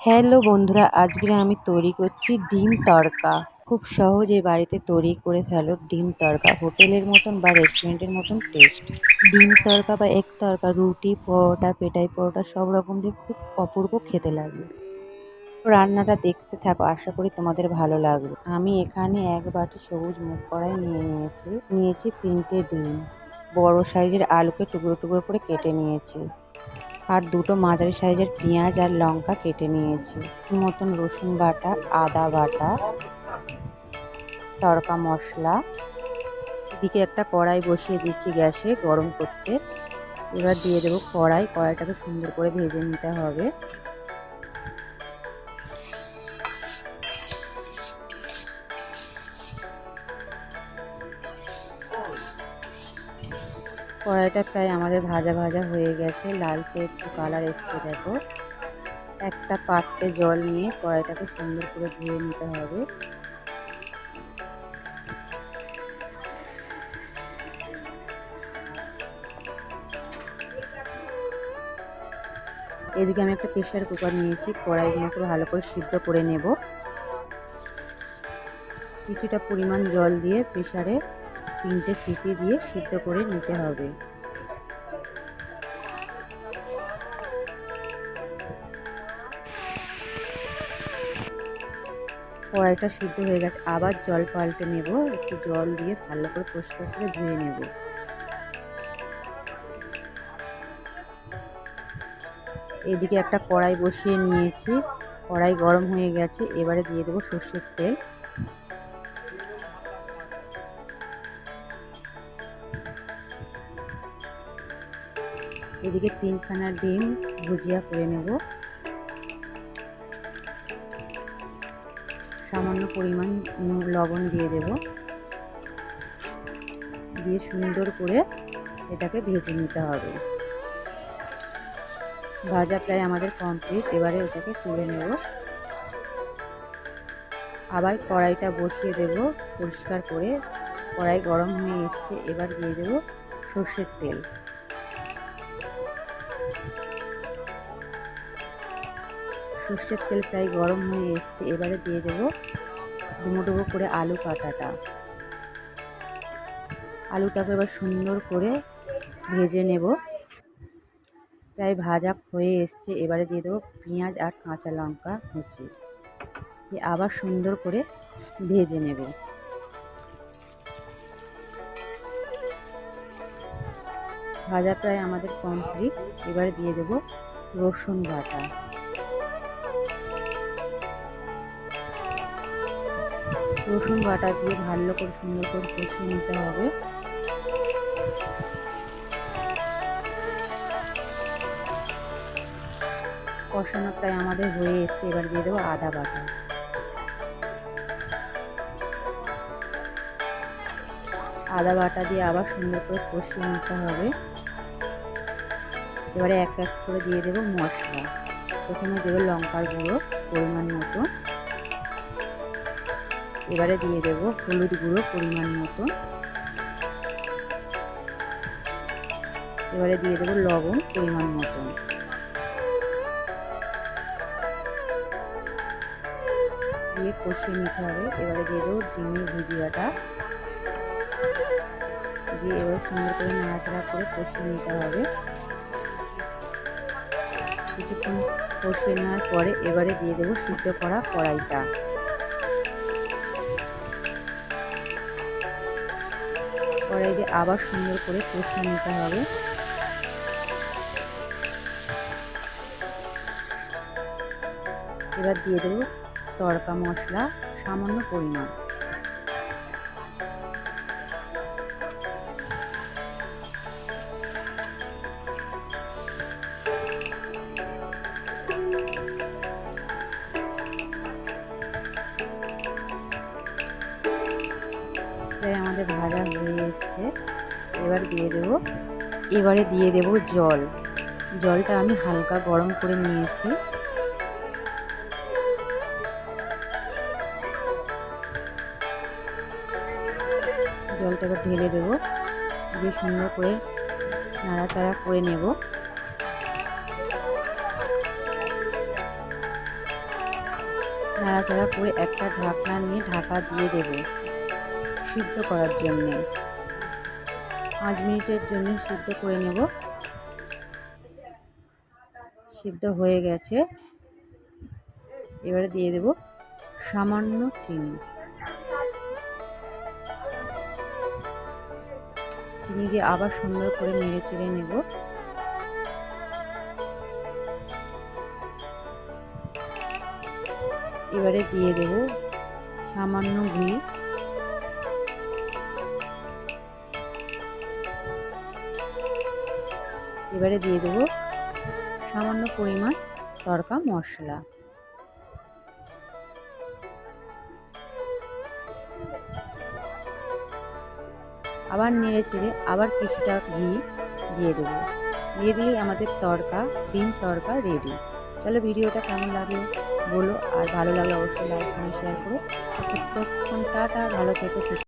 Hello বন্ধুরা, আজকে আমি তৈরি করছি ডিম তড়কা। খুব সহজে বাড়িতে তৈরি করে ফেলো ডিম তড়কা। হোটেলের মতন বা রেস্টুরেন্টের মতন টেস্ট। ডিম তড়কা বা এগ তড়কা রুটি, পরোটা, পেটাই পরোটা সব রকম দিয়ে খুব অপূর্ব খেতে লাগে। রান্নাটা দেখতে থাকো, আশা করি তোমাদের ভালো লাগবে। আমি এখানে এক বাটি সবুজ মুগ কড়াই নিয়েছি 3টে ডিম। বড় সাইজের আলুকে টুকরো টুকরো করে কেটে নিয়েছি। আর দুটো মাঝারি সাইজের পেঁয়াজ আর লঙ্কা কেটে নিয়েছি। মতন রসুন বাটা, আদা বাটা, তড়কা মশলা। এদিকে একটা কড়াই বসিয়ে দিচ্ছি গ্যাসে গরম করতে। এবার দিয়ে দেবো কড়াইটাকে সুন্দর করে ভেজে নিতে হবে। কড়াইটা প্রায় আমাদের ভাজা ভাজা হয়ে গেছে, লালচে একটু কালার এসছে দেখো। একটা পাত্রে জল নিয়ে কড়াইটাকে সুন্দর করে ধুয়ে নিতে হবে। এদিকে আমি একটা প্রেসার কুকার নিয়েছি, কড়াইগুলোকে ভালো করে সিদ্ধ করে নেব। কিছুটা পরিমাণ জল দিয়ে প্রেসারে 3টে সিটি দিয়ে সিদ্ধ করে নিতে হবে। কড়াইটা সিদ্ধ হয়ে গেছে, আবার জল পাল্টে নেব। একটু জল দিয়ে ভালো করে পরিষ্কার করে ধুয়ে নেব। এদিকে একটা কড়াই বসিয়ে নিয়েছি, কড়াই গরম হয়ে গেছে। এবারে দিয়ে দেবো সর্ষের তেল। এদিকে 3খানা ডিম ভুজিয়া করে নেব। সামান্য পরিমাণ লবণ দিয়ে দেব, দিয়ে সুন্দর করে এটাকে ভেজে নিতে হবে। ভাজা প্রায় আমাদের কমপ্লিট, এবারে এটাকে তুলে নেব। আবার কড়াইটা বসিয়ে দেব পরিষ্কার করে। কড়াই গরম হয়ে এসছে, এবার দিয়ে দেব সর্ষের তেল। সর্ষের তেল প্রায় গরম হয়ে এসছে, এবারে দিয়ে দেব ডুমো ডুমো করে আলু কাটাটা। আলুটাকে এবার সুন্দর করে ভেজে নেব। প্রায় ভাজা হয়ে এসছে, এবারে দিয়ে দেবো পেঁয়াজ আর কাঁচা লঙ্কা কুচি, দিয়ে আবার সুন্দর করে ভেজে নেব। ভাজা প্রায় আমাদের কমপ্লিট, এবারে দিয়ে দেব রসুন বাটা। রসুন বাটা দিয়ে ভালো করে সুন্দর করে কষিয়ে নিতে হবে। কষানো প্রায় আমাদের হয়ে এসছে, এবার দিয়ে দেবো আদা বাটা। আদা বাটা দিয়ে আবার সুন্দর করে কষিয়ে নিতে হবে। এবারে এক এক করে দিয়ে দেবো মশলা। প্রথমে দেবো লঙ্কার গুঁড়ো পরিমাণ মতো, এবারে দিয়ে দেবো হলুদ গুঁড়ো পরিমাণ মতো, এবারে দিয়ে দেবো লবণ পরিমাণ মতো, দিয়ে কষিয়ে নিতে হবে। এবারে দিয়ে দেবো ডিমের ভুজিয়াটা, দিয়ে এবার সুন্দর করে নাড়াচাড়া করে কষিয়ে নিতে হবে। কিছুক্ষণ কষিয়ে নেওয়ার পরে এবারে দিয়ে দেবো সিদ্ধ করা কড়াইটা। কড়াই দিয়ে আবার সুন্দর করে কষিয়ে নিতে হবে। এবার দিয়ে দেবো তড়কা মশলা সামান্য পরিমাণ। প্রায় আমাদের ভাজা হয়ে এসছে, এবারে দিয়ে দেবো জল। জলটা আমি হালকা গরম করে নিয়েছি। জলটা এবার ঢেলে দেবো, দিয়ে সুন্দর করে নাড়াচাড়া করে নেব। নাড়াচাড়া করে একটা ঢাকনা নিয়ে ঢাকা দিয়ে দেব সিদ্ধ করার জন্য। 5 মিনিটের জন্য সিদ্ধ করে নেব। সিদ্ধ হয়ে গেছে। এবারে দিয়ে দেব সামান্য চিনি। চিনি দিয়ে আবার সুন্দর করে নেড়ে চেড়ে নেব। এবারে দিয়ে দেব সামান্য ঘি। এবারে দিয়ে দেব সামান্য পরিমাণ তড়কা মশলা। আবার নেড়ে চেড়ে আবার কিছুটা ঘি দিয়ে দেবো। দিয়ে দিলেই আমাদের তড়কা, ডিম তড়কা রেডি। চলো, ভিডিওটা কেমন লাগলো বলো, আর ভালো লাগলে অবশ্যই লাইক কমেন্ট শেয়ার করো। ততক্ষণ টাটা, ভালো থেকো, সুস্থ।